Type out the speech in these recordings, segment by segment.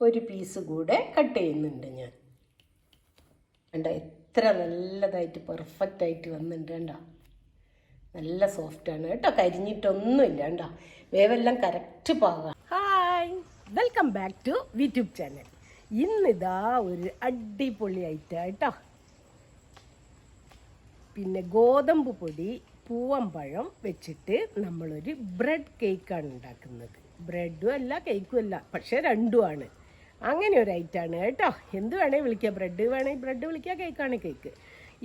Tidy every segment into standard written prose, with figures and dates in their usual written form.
ഒരു പീസ് കൂടെ കട്ട് ചെയ്യുന്നുണ്ട് ഞാൻ. കണ്ടോ എത്ര നല്ലതായിട്ട് പെർഫെക്റ്റ് ആയിട്ട് വന്നിട്ടുണ്ട്. കണ്ടോ നല്ല സോഫ്റ്റാണ് കേട്ടോ, കരിഞ്ഞിട്ടൊന്നുമില്ല. കണ്ടോ വേവെല്ലാം കറക്റ്റ് പാകാം. Hi, welcome back to YouTube channel. ഇന്നിതാ ഒരു അടിപൊളി ഐറ്റം കേട്ടോ. പിന്നെ ഗോതമ്പ് പൊടി പൂവൻ പഴം വെച്ചിട്ട് നമ്മളൊരു ബ്രെഡ് കേക്കാണ് ഉണ്ടാക്കുന്നത്. ബ്രെഡും അല്ല കേക്കും അല്ല, പക്ഷേ രണ്ടുമാണ്. അങ്ങനെ ഒരു ഐറ്റമാണ് കേട്ടോ. എന്ത് വേണേൽ വിളിക്കുക, ബ്രെഡ് വേണമെങ്കിൽ ബ്രെഡ് വിളിക്കുക, കേക്കാണ് കേക്ക്.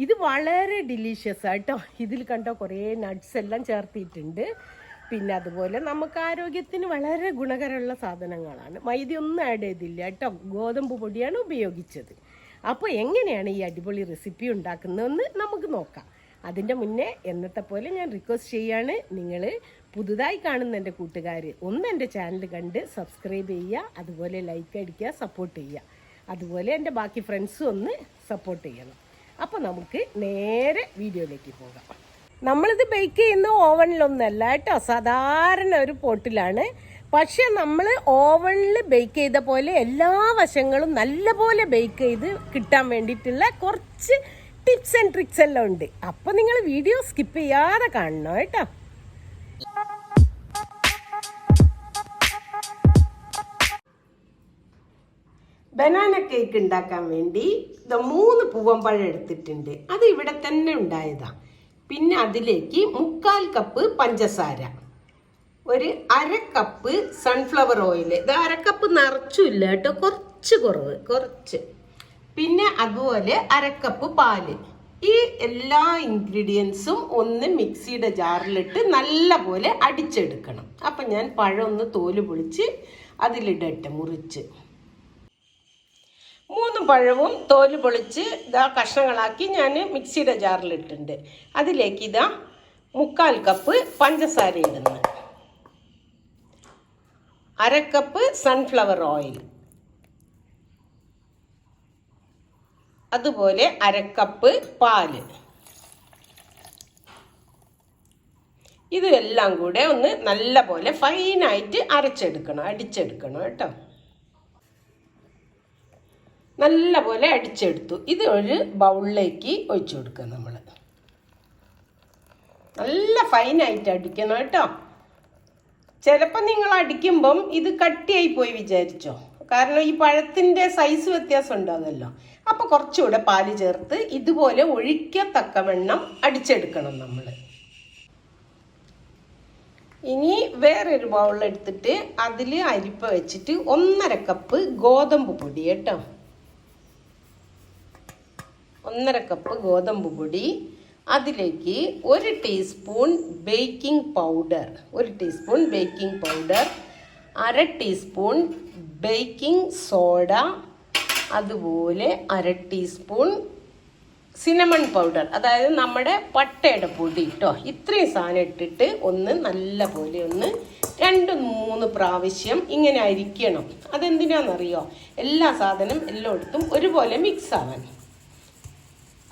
ഇത് വളരെ ഡിലീഷ്യസ് ആട്ടോ. ഇതിൽ കണ്ടോ കുറേ നട്ട്സ് എല്ലാം ചേർത്തിട്ടുണ്ട്. പിന്നെ അതുപോലെ നമുക്ക് ആരോഗ്യത്തിന് വളരെ ഗുണകരമുള്ള സാധനങ്ങളാണ്. മൈദയൊന്നും ആഡ് ചെയ്തില്ല കേട്ടോ, ഗോതമ്പ് പൊടിയാണ് ഉപയോഗിച്ചത്. അപ്പോൾ എങ്ങനെയാണ് ഈ അടിപൊളി റെസിപ്പി ഉണ്ടാക്കുന്നതെന്ന് നമുക്ക് നോക്കാം. അതിൻ്റെ മുന്നേ എന്നത്തെ പോലെ ഞാൻ റിക്വസ്റ്റ് ചെയ്യാണ്, നിങ്ങൾ പുതുതായി കാണുന്ന എൻ്റെ കൂട്ടുകാർ ഒന്ന് എൻ്റെ ചാനൽ കണ്ട് സബ്സ്ക്രൈബ് ചെയ്യുക, അതുപോലെ ലൈക്ക് അടിക്കുക, സപ്പോർട്ട് ചെയ്യുക. അതുപോലെ എൻ്റെ ബാക്കി ഫ്രണ്ട്സും ഒന്ന് സപ്പോർട്ട് ചെയ്യണം. അപ്പോൾ നമുക്ക് നേരെ വീഡിയോയിലേക്ക് പോകാം. നമ്മളിത് ബേക്ക് ചെയ്യുന്ന ഓവനിലൊന്നല്ല കേട്ടോ, സാധാരണ ഒരു പോട്ടിലാണ്. പക്ഷെ നമ്മൾ ഓവനിൽ ബേക്ക് ചെയ്ത പോലെ എല്ലാ വശങ്ങളും നല്ലപോലെ ബേക്ക് ചെയ്ത് കിട്ടാൻ വേണ്ടിയിട്ടുള്ള കുറച്ച് ടിപ്സ് ആൻഡ് ട്രിക്സ് എല്ലാം ഉണ്ട്. അപ്പോൾ നിങ്ങൾ വീഡിയോ സ്കിപ്പ് ചെയ്യാതെ കാണണം കേട്ടോ. ബനാന കേക്ക് ഉണ്ടാക്കാൻ വേണ്ടി 3 പൂവമ്പഴം എടുത്തിട്ടുണ്ട്. അത് ഇവിടെ തന്നെ ഉണ്ടായതാ. പിന്നെ അതിലേക്ക് 1/4 കപ്പ് പഞ്ചസാര, ഒരു 1/2 കപ്പ് സൺഫ്ലവർ ഓയിൽ. ഇത് 1/2 കപ്പ് നിറച്ചില്ല കേട്ടോ, കുറച്ച്. പിന്നെ അതുപോലെ 1/2 കപ്പ് പാല്. ഈ എല്ലാ ഇൻഗ്രീഡിയൻസും ഒന്ന് മിക്സിയുടെ ജാറിലിട്ട് നല്ല പോലെ അടിച്ചെടുക്കണം. അപ്പം ഞാൻ പഴം ഒന്ന് തോല് പൊളിച്ച് അതിലിടട്ടെ, മുറിച്ച്. 3 പഴവും തോല് പൊളിച്ച് ഇതാ കഷ്ണങ്ങളാക്കി ഞാൻ മിക്സിയുടെ ജാറിലിട്ടുണ്ട്. അതിലേക്ക് ഇതാ 1/4 കപ്പ് പഞ്ചസാര ഇടുന്നു, 1/2 കപ്പ് സൺഫ്ലവർ ഓയിൽ, അതുപോലെ 1/2 കപ്പ് പാല്. ഇതെല്ലാം കൂടെ ഒന്ന് നല്ല പോലെ ഫൈനായിട്ട് അടിച്ചെടുക്കണം കേട്ടോ. നല്ല പോലെ അടിച്ചെടുത്തു. ഇത് ഒരു ബൗളിലേക്ക് ഒഴിച്ചു കൊടുക്കുക. നമ്മൾ നല്ല ഫൈനായിട്ട് അടിക്കണം കേട്ടോ. ചിലപ്പോൾ നിങ്ങൾ അടിക്കുമ്പം ഇത് കട്ടിയായി പോയി വിചാരിച്ചോ, കാരണം ഈ പഴത്തിൻ്റെ സൈസ് വ്യത്യാസം ഉണ്ടാകുമല്ലോ. അപ്പോൾ കുറച്ചുകൂടെ പാല് ചേർത്ത് ഇതുപോലെ ഒഴിക്കത്തക്കവണ്ണം അടിച്ചെടുക്കണം നമ്മൾ. ഇനി വേറൊരു ബൗളെടുത്തിട്ട് അതിൽ അരിപ്പ വെച്ചിട്ട് 1/2 കപ്പ് ഗോതമ്പ് പൊടി കേട്ടോ, 1/2 കപ്പ് ഗോതമ്പ് പൊടി. അതിലേക്ക് 1 teaspoon baking powder, 1/2 teaspoon baking soda, അതുപോലെ 1/2 ടീസ്പൂൺ സിനമൺ പൗഡർ, അതായത് നമ്മുടെ പട്ടയുടെ പൊടി കേട്ടോ. ഇത്രയും സാധനം ഇട്ടിട്ട് ഒന്ന് നല്ല പോലെ ഒന്ന് 2-3 പ്രാവശ്യം ഇങ്ങനെ അരിക്കണം. അതെന്തിനാണെന്നറിയോ, എല്ലാ സാധനം എല്ലായിടത്തും ഒരുപോലെ മിക്സ് ആവാൻ.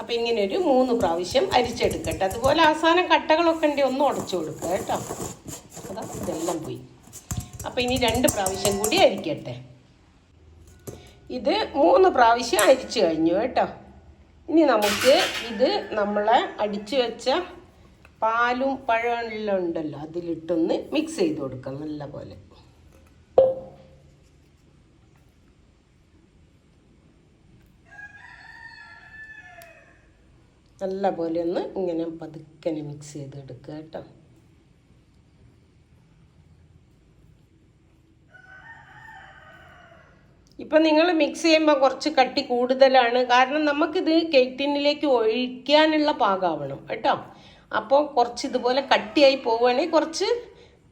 അപ്പം ഇങ്ങനെ ഒരു 3 പ്രാവശ്യം അരിച്ചെടുക്കട്ടെ. അതുപോലെ അവസാനം കട്ടകളൊക്കെ ഉണ്ടെങ്കിൽ ഒന്ന് ഉടച്ചു കൊടുക്കുക കേട്ടോ. അതാ ഇതെല്ലാം പോയി. അപ്പം ഇനി 2 പ്രാവശ്യം കൂടി അരിക്കട്ടെ. ഇത് 3 പ്രാവശ്യം അരിച്ചു കഴിഞ്ഞു കേട്ടോ. ഇനി നമുക്ക് ഇത് നമ്മളെ അടിച്ചു വെച്ച പാലും പഴമെല്ലാം ഉണ്ടല്ലോ, അതിലിട്ടൊന്ന് മിക്സ് ചെയ്ത് കൊടുക്കാം നല്ല പോലെ. നല്ല പോലെ ഒന്ന് ഇങ്ങനെ പതുക്കനെ മിക്സ് ചെയ്തെടുക്കുക കേട്ടോ. ഇപ്പം നിങ്ങൾ മിക്സ് ചെയ്യുമ്പോൾ കുറച്ച് കട്ടി കൂടുതലാണ്, കാരണം നമുക്കിത് കേക്ക് ടിന്നിലേക്ക് ഒഴിക്കാനുള്ള പാകമാവണം കേട്ടോ. അപ്പോൾ കുറച്ച് ഇതുപോലെ കട്ടിയായി പോവുകയാണെങ്കിൽ കുറച്ച്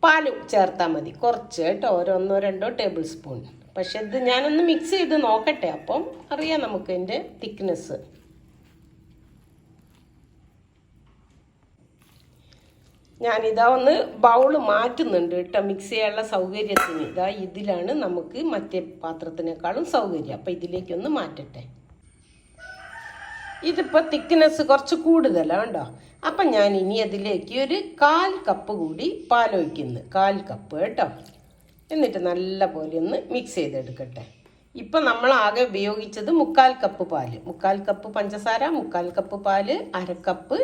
പാലും ചേർത്താൽ മതി, കുറച്ച് കേട്ടോ, 1-2 ടേബിൾ സ്പൂൺ. പക്ഷെ ഇത് ഞാനൊന്ന് മിക്സ് ചെയ്ത് നോക്കട്ടെ, അപ്പം അറിയാം നമുക്ക് ഇതിൻ്റെ തിക്നെസ്. ഞാനിതാ ഒന്ന് ബൗള് മാറ്റുന്നുണ്ട് കേട്ടോ, മിക്സ് ചെയ്യാനുള്ള സൗകര്യത്തിന്. ഇതാ ഇതിലാണ് നമുക്ക് മറ്റേ പാത്രത്തിനേക്കാളും സൗകര്യം. അപ്പം ഇതിലേക്കൊന്ന് മാറ്റട്ടെ. ഇതിപ്പോൾ തിക്നെസ് കുറച്ച് കൂടുതലാണ് കേട്ടോ. അപ്പം ഞാൻ ഇനി അതിലേക്ക് ഒരു 1/4 കപ്പ് കൂടി പാലൊഴിക്കുന്നു, 1/4 കപ്പ് കേട്ടോ. എന്നിട്ട് നല്ല പോലെ ഒന്ന് മിക്സ് ചെയ്തെടുക്കട്ടെ. ഇപ്പം നമ്മൾ ആകെ ഉപയോഗിച്ചത് 1/4 കപ്പ് പാല്, 1/4 കപ്പ് പഞ്ചസാര, 1/4 കപ്പ് പാല്, 1/2 കപ്പ്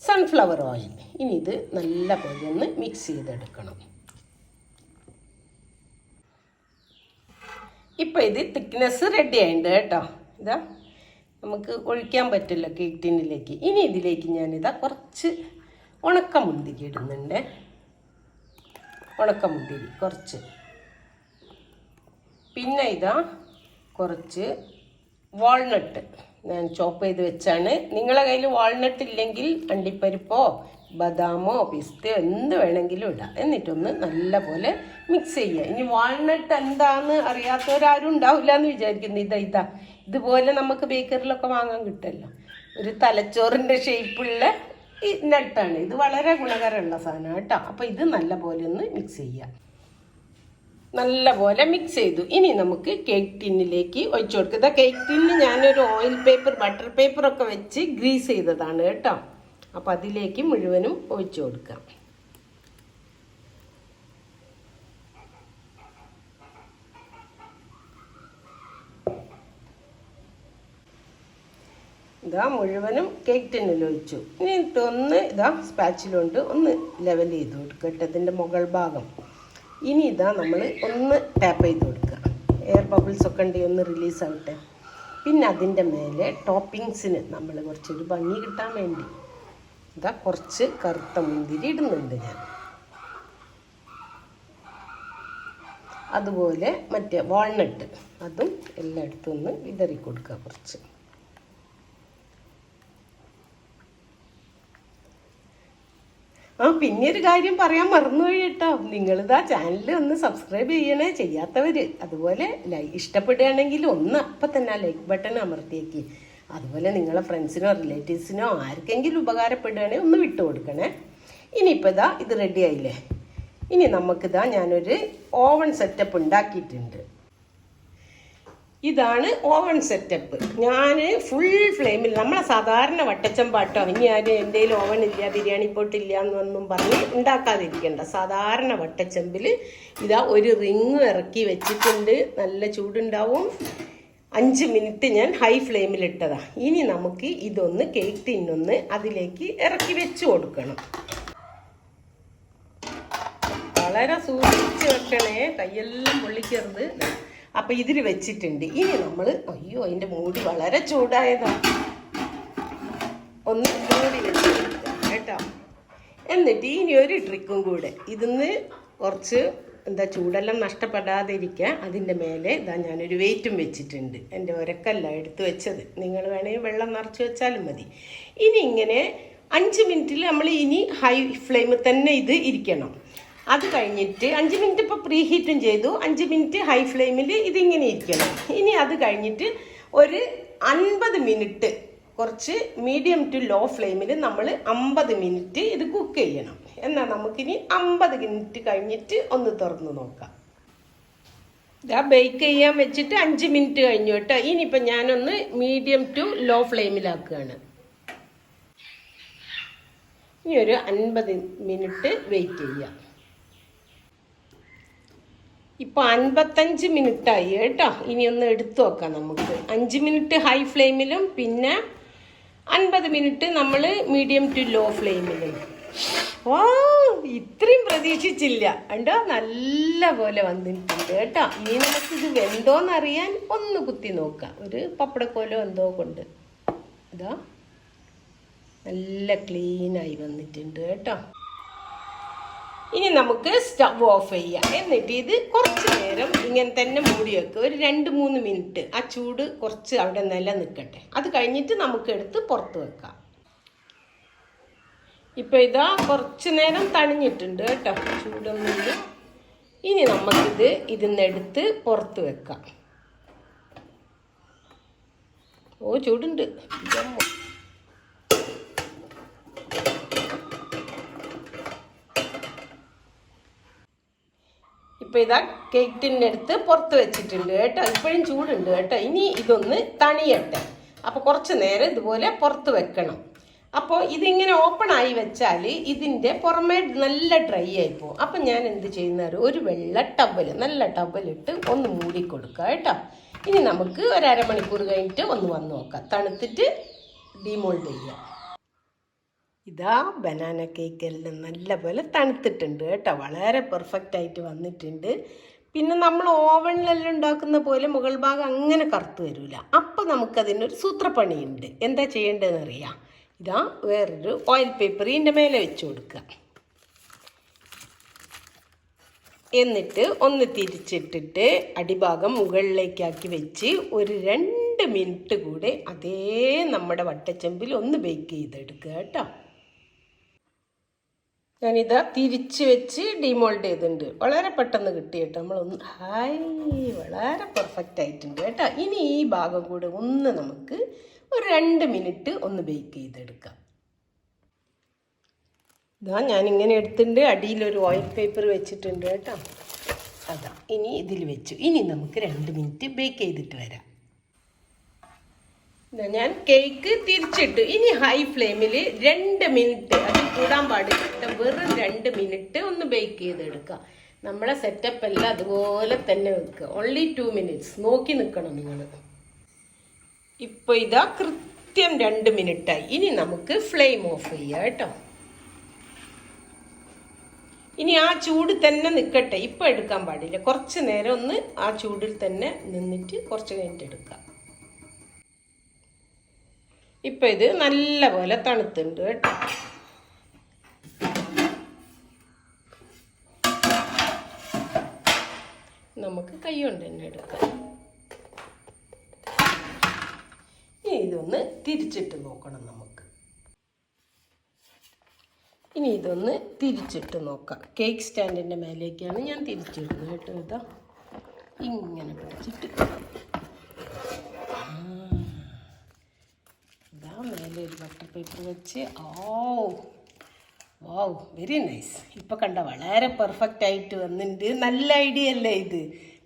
സൺഫ്ലവർ ഓയിൽ. ഇനി ഇത് നല്ല പോലെ ഒന്ന് മിക്സ് ചെയ്തെടുക്കണം. ഇപ്പം ഇത് തിക്നെസ് റെഡി ആയിട്ടുണ്ട് കേട്ടോ. ഇതാ നമുക്ക് ഒഴിക്കാൻ പറ്റില്ല കേക്ക് ടിന്നിലേക്ക്. ഇനി ഇതിലേക്ക് ഞാനിതാ കുറച്ച് ഉണക്കമുന്തിരി ഇടുന്നുണ്ട്. ഉണക്കമുന്തിരി കുറച്ച്, പിന്നെ ഇതാ കുറച്ച് വാൾനട്ട് ഞാൻ ചോപ്പ് ചെയ്ത് വെച്ചാണ്. നിങ്ങളുടെ കയ്യിൽ വാൾനട്ട് ഇല്ലെങ്കിൽ അണ്ടിപ്പരിപ്പോ ബദാമോ പിസ്തയോ എന്ത് വേണമെങ്കിലും ഇടാം. എന്നിട്ടൊന്ന് നല്ല പോലെ മിക്സ് ചെയ്യുക. ഇനി വാൾനട്ട് എന്താന്ന് അറിയാത്തവരാരും ഉണ്ടാവില്ല എന്ന് വിചാരിക്കുന്നു. ഇതുപോലെ നമുക്ക് ബേക്കറിലൊക്കെ വാങ്ങാൻ കിട്ടുമല്ലോ. ഒരു തലച്ചോറിൻ്റെ ഷേപ്പുള്ള ഈ നട്ടാണ്. ഇത് വളരെ ഗുണകരമുള്ള സാധനമാണ് കേട്ടോ. അപ്പോൾ ഇത് നല്ല പോലെ ഒന്ന് മിക്സ് ചെയ്യുക. നല്ല പോലെ മിക്സ് ചെയ്തു. ഇനി നമുക്ക് കേക്ക് ടിന്നിലേക്ക് ഒഴിച്ചു കൊടുക്കുക. കേക്ക് ടിന്ന് ഞാനൊരു ഓയിൽ പേപ്പർ ബട്ടർ പേപ്പറൊക്കെ വെച്ച് ഗ്രീസ് ചെയ്തതാണ് കേട്ടോ. അപ്പം അതിലേക്ക് മുഴുവനും ഒഴിച്ചു കൊടുക്കാം. ഇതാ മുഴുവനും കേക്ക് ടിന്നിൽ ഒഴിച്ചു. ഇനി ഒന്ന് ഇതാ സ്പാച്ചിലുണ്ട് ഒന്ന് ലെവൽ ചെയ്ത് കൊടുക്കട്ടെ ഇതിൻ്റെ മുകൾ ഭാഗം. ഇനി ഇതാ നമ്മൾ ഒന്ന് ടാപ്പ് ചെയ്ത് കൊടുക്കുക. എയർ ബബിൾസ് ഒക്കെ ഉണ്ടെങ്കിൽ ഒന്ന് റിലീസ് ആവട്ടെ. പിന്നെ അതിൻ്റെ മേലെ ടോപ്പിങ്സിന് നമ്മൾ കുറച്ചൊരു ഭംഗി കിട്ടാൻ വേണ്ടി ഇതാ കുറച്ച് കറുത്ത മുന്തിരി ഇടുന്നുണ്ട് ഞാൻ. അതുപോലെ മറ്റേ വാൾനട്ട് അതും എല്ലായിടത്തും ഒന്ന് വിതറി കൊടുക്കുക കുറച്ച്. പിന്നെ ഒരു കാര്യം പറയാൻ മറന്നുപോയി കേട്ടോ. നിങ്ങളിതാ ചാനൽ ഒന്ന് സബ്സ്ക്രൈബ് ചെയ്യണേ ചെയ്യാത്തവർ. അതുപോലെ ഇഷ്ടപ്പെടുകയാണെങ്കിൽ ഒന്ന് അപ്പം തന്നെ ആ ലൈക്ക് ബട്ടൺ അമർത്തിയേക്ക്. അതുപോലെ നിങ്ങളെ ഫ്രണ്ട്സിനോ റിലേറ്റീവ്സിനോ ആർക്കെങ്കിലും ഉപകാരപ്പെടുകയാണെങ്കിൽ ഒന്ന് വിട്ടു കൊടുക്കണേ. ഇനിയിപ്പോൾ ഇതാ ഇത് റെഡി ആയില്ലേ. ഇനി നമുക്കിതാ ഞാനൊരു ഓവൻ സെറ്റപ്പ് ഉണ്ടാക്കിയിട്ടുണ്ട്. ഇതാണ് ഓവൻ സെറ്റപ്പ്. ഞാൻ ഫുൾ ഫ്ലെയിമിൽ നമ്മളെ സാധാരണ വട്ടച്ചമ്പാട്ടോ. ഇനി ആരും എൻ്റെ കയ്യിൽ ഓവൻ ഇല്ല ബിരിയാണി പോട്ടില്ല എന്നൊന്നും പറഞ്ഞ് ഉണ്ടാക്കാതിരിക്കണ്ട. സാധാരണ വട്ടച്ചമ്പിൽ ഇതാ ഒരു റിങ് ഇറക്കി വെച്ചിട്ടുണ്ട്. നല്ല ചൂടുണ്ടാവും. 5 മിനിറ്റ് ഞാൻ ഹൈ ഫ്ലെയിമിലിട്ടതാ. ഇനി നമുക്ക് ഇതൊന്ന് കേക്ക് ടിന്നൊന്ന് അതിലേക്ക് ഇറക്കി വെച്ച് കൊടുക്കണം. വളരെ സൂക്ഷിച്ച് വെക്കണേ, കൈയെല്ലാം പൊള്ളിക്കരുത്. അപ്പം ഇതിൽ വെച്ചിട്ടുണ്ട്. ഇനി നമ്മൾ അയ്യോ അതിൻ്റെ മൂടി വളരെ ചൂടായതാണ്. ഒന്ന് മൂടി വെച്ച് കേട്ടോ. എന്നിട്ട് ഇനി ഒരു ട്രിക്കും കൂടെ. ഇതിന്ന് കുറച്ച് ചൂടെല്ലാം നഷ്ടപ്പെടാതിരിക്കാൻ അതിൻ്റെ മേലെ ഇതാ ഞാനൊരു വെയിറ്റും വെച്ചിട്ടുണ്ട്. എൻ്റെ ഒരക്കല്ല എടുത്ത് വെച്ചത്. നിങ്ങൾ വേണമെങ്കിൽ വെള്ളം നിറച്ച് വെച്ചാലും മതി. ഇനി ഇങ്ങനെ 5 മിനിറ്റിൽ നമ്മൾ ഇനി ഹൈ ഫ്ലെയിമിൽ തന്നെ ഇത് ഇരിക്കണം. അത് കഴിഞ്ഞിട്ട് 5 മിനിറ്റ് ഇപ്പോൾ പ്രീ ഹീറ്റും ചെയ്തു. 5 മിനിറ്റ് ഹൈ ഫ്ലെയിമിൽ ഇതിങ്ങനെ ഇരിക്കണം. ഇനി അത് കഴിഞ്ഞിട്ട് ഒരു 50 മിനിറ്റ് കുറച്ച് മീഡിയം ടു ലോ ഫ്ലെയിമിൽ നമ്മൾ 50 മിനിറ്റ് ഇത് കുക്ക് ചെയ്യണം. എന്നാൽ നമുക്കിനി 50 മിനിറ്റ് കഴിഞ്ഞിട്ട് ഒന്ന് തുറന്ന് നോക്കാം. ഇതാ ബേക്ക് ചെയ്യാൻ വെച്ചിട്ട് 5 മിനിറ്റ് കഴിഞ്ഞു കേട്ടോ. ഇനിയിപ്പോൾ ഞാനൊന്ന് മീഡിയം ടു ലോ ഫ്ലെയിമിലാക്കുകയാണ്. ഇനി ഒരു 50 മിനിറ്റ് വെയിറ്റ് ചെയ്യാം. ഇപ്പോൾ 55 മിനിറ്റായി കേട്ടോ. ഇനി ഒന്ന് എടുത്തു നോക്കാം നമുക്ക്. 5 മിനിറ്റ് ഹൈ ഫ്ലെയിമിലും പിന്നെ 50 മിനിറ്റ് നമ്മൾ മീഡിയം ടു ലോ ഫ്ലെയിമിലും. ഇത്രയും പ്രതീക്ഷിച്ചില്ല. കണ്ടോ നല്ല പോലെ വന്നിട്ടുണ്ട് കേട്ടോ. ഇനി നമുക്കിത് വെന്തോന്നറിയാൻ ഒന്ന് കുത്തി നോക്കാം. ഒരു പപ്പടക്കോലോ എന്തോ കൊണ്ട് ഇതാ നല്ല ക്ലീനായി വന്നിട്ടുണ്ട് കേട്ടോ. ഇനി നമുക്ക് സ്റ്റവ് ഓഫ് ചെയ്യാം. എന്നിട്ട് ഇത് കുറച്ച് നേരം ഇങ്ങനെ തന്നെ മൂടി വെക്കുക. ഒരു 2-3 മിനിറ്റ് ആ ചൂട് കുറച്ച് അവിടെ നിലനിൽക്കട്ടെ. അത് കഴിഞ്ഞിട്ട് നമുക്കെടുത്ത് പുറത്ത് വെക്കാം. ഇപ്പം ഇതാ കുറച്ച് നേരം തണിഞ്ഞിട്ടുണ്ട് കേട്ടോ. ചൂടൊന്നുമില്ല. ഇനി നമുക്കിത് ഇതിന്നെടുത്ത് പുറത്ത് വെക്കാം. ചൂടുണ്ട്. ഇപ്പം ഇതാ കേക്ക് ടിന്നെടുത്ത് പുറത്ത് വെച്ചിട്ടുണ്ട് കേട്ടോ. ഇപ്പോഴും ചൂടുണ്ട് കേട്ടോ. ഇനി ഇതൊന്ന് തണിയട്ടെ. അപ്പോൾ കുറച്ച് നേരം ഇതുപോലെ പുറത്ത് വെക്കണം. അപ്പോൾ ഇതിങ്ങനെ ഓപ്പൺ ആയി വെച്ചാൽ ഇതിൻ്റെ പുറമേ നല്ല ഡ്രൈ ആയി പോകും. അപ്പം ഞാൻ എന്ത് ചെയ്യുന്നത്, ഒരു വെള്ള ടവൽ, നല്ല ടവലിട്ട് ഒന്ന് മൂടി കൊടുക്കുക കേട്ടോ. ഇനി നമുക്ക് ഒരു അരമണിക്കൂർ കഴിഞ്ഞിട്ട് ഒന്ന് വന്ന് നോക്കാം, തണുത്തിട്ട് ഡിമോൾഡ് ചെയ്യാം. ഇതാ ബനാന കേക്ക് എല്ലാം നല്ലപോലെ തണുത്തിട്ടുണ്ട് കേട്ടോ, വളരെ പെർഫെക്റ്റ് ആയിട്ട് വന്നിട്ടുണ്ട്. പിന്നെ നമ്മൾ ഓവനിലെല്ലാം ഉണ്ടാക്കുന്ന പോലെ മുകൾ ഭാഗം അങ്ങനെ കറുത്ത് വരില്ല. അപ്പം നമുക്കതിനൊരു സൂത്രപ്പണിയുണ്ട്. എന്താ ചെയ്യേണ്ടതെന്ന് അറിയാം. ഇതാ വേറൊരു ഓയിൽ പേപ്പർ ഇതിൻ്റെ മേലെ വെച്ച് കൊടുക്കുക. എന്നിട്ട് ഒന്ന് തിരിച്ചിട്ടിട്ട് അടിഭാഗം മുകളിലേക്കാക്കി വെച്ച് ഒരു 2 മിനിറ്റ് കൂടെ അതേ നമ്മുടെ വട്ടച്ചെമ്പിൽ ഒന്ന് ബേക്ക് ചെയ്തെടുക്കുക കേട്ടോ. ഞാനിതാ തിരിച്ച് വെച്ച് ഡിമോൾഡ് ചെയ്തിട്ടുണ്ട്. വളരെ പെട്ടെന്ന് കിട്ടി കേട്ടോ. നമ്മളൊന്ന് വളരെ പെർഫെക്റ്റ് ആയിട്ടുണ്ട് കേട്ടോ. ഇനി ഈ ഭാഗം കൂടെ ഒന്ന് നമുക്ക് ഒരു 2 മിനിറ്റ് ഒന്ന് ബേക്ക് ചെയ്തെടുക്കാം. ഇതാ ഞാനിങ്ങനെ എടുത്തിട്ടുണ്ട്. അടിയിലൊരു ഓയിൽ പേപ്പർ വെച്ചിട്ടുണ്ട് കേട്ടോ. അതാ ഇനി ഇതിൽ വെച്ചു. ഇനി നമുക്ക് 2 മിനിറ്റ് ബേക്ക് ചെയ്തിട്ട് വരാം. ഞാൻ കേക്ക് തിരിച്ചിട്ടു. ഇനി ഹൈ ഫ്ലെയിമിൽ 2 മിനിറ്റ്, അത് കൂടാൻ പാടില്ല, വെറും 2 മിനിറ്റ് ഒന്ന് ബേക്ക് ചെയ്തെടുക്കുക. നമ്മളെ സെറ്റപ്പ് എല്ലാം അതുപോലെ തന്നെ വെക്കുക. ഓൺലി 2 മിനിറ്റ്സ് നോക്കി നിൽക്കണം നിങ്ങൾ. ഇപ്പോൾ ഇതാ കൃത്യം 2 മിനിറ്റായി. ഇനി നമുക്ക് ഫ്ലെയിം ഓഫ് ചെയ്യാം കേട്ടോ. ഇനി ആ ചൂട് തന്നെ നിൽക്കട്ടെ, ഇപ്പം എടുക്കാൻ പാടില്ല. കുറച്ച് നേരം ഒന്ന് ആ ചൂടിൽ തന്നെ നിന്നിട്ട് കുറച്ച് കഴിഞ്ഞിട്ട് എടുക്കാം. ഇപ്പം ഇത് നല്ലപോലെ തണുത്തുണ്ട് കേട്ടോ. നമുക്ക് കൈ കൊണ്ട് തന്നെ എടുക്കാം. ഇനി ഇതൊന്ന് തിരിച്ചിട്ട് നോക്കണം നമുക്ക്. ഇനി ഇതൊന്ന് തിരിച്ചിട്ട് നോക്കാം. കേക്ക് സ്റ്റാൻഡിൻ്റെ മേലേക്കാണ് ഞാൻ തിരിച്ചിടുന്നത് കേട്ടോ. ഇതാ ഇങ്ങനെ പിടിച്ചിട്ട് മേലെ ഒരു ബട്ടർ പേപ്പർ വെച്ച്. Wow very nice. ഇപ്പം കണ്ട വളരെ പെർഫെക്റ്റ് ആയിട്ട് വന്നിട്ടുണ്ട്. നല്ല ഐഡിയ അല്ലേ ഇത്?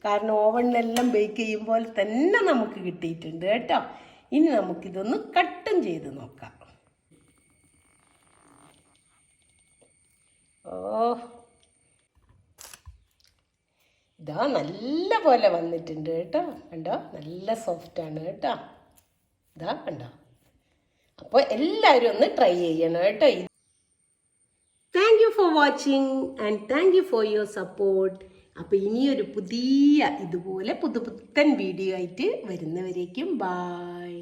കാരണം ഓവണിലെല്ലാം ബേക്ക് ചെയ്യുമ്പോൾ തന്നെ നമുക്ക് കിട്ടിയിട്ടുണ്ട് കേട്ടോ. ഇനി നമുക്കിതൊന്ന് കട്ടും ചെയ്ത് നോക്കാം. ഇതാ നല്ല പോലെ വന്നിട്ടുണ്ട് കേട്ടോ. കണ്ടോ, നല്ല സോഫ്റ്റാണ് കേട്ടോ. ഇതാ കണ്ടോ. അപ്പോൾ എല്ലാവരും ഒന്ന് ട്രൈ ചെയ്യണം കേട്ടോ. Thank you for watching and thank you for your support. അപ്പോൾ ഇനിയൊരു പുതിയ ഇതുപോലെ പുതുപുത്തൻ വീഡിയോ ആയിട്ട് വരുന്നവരേക്കും ബായ്.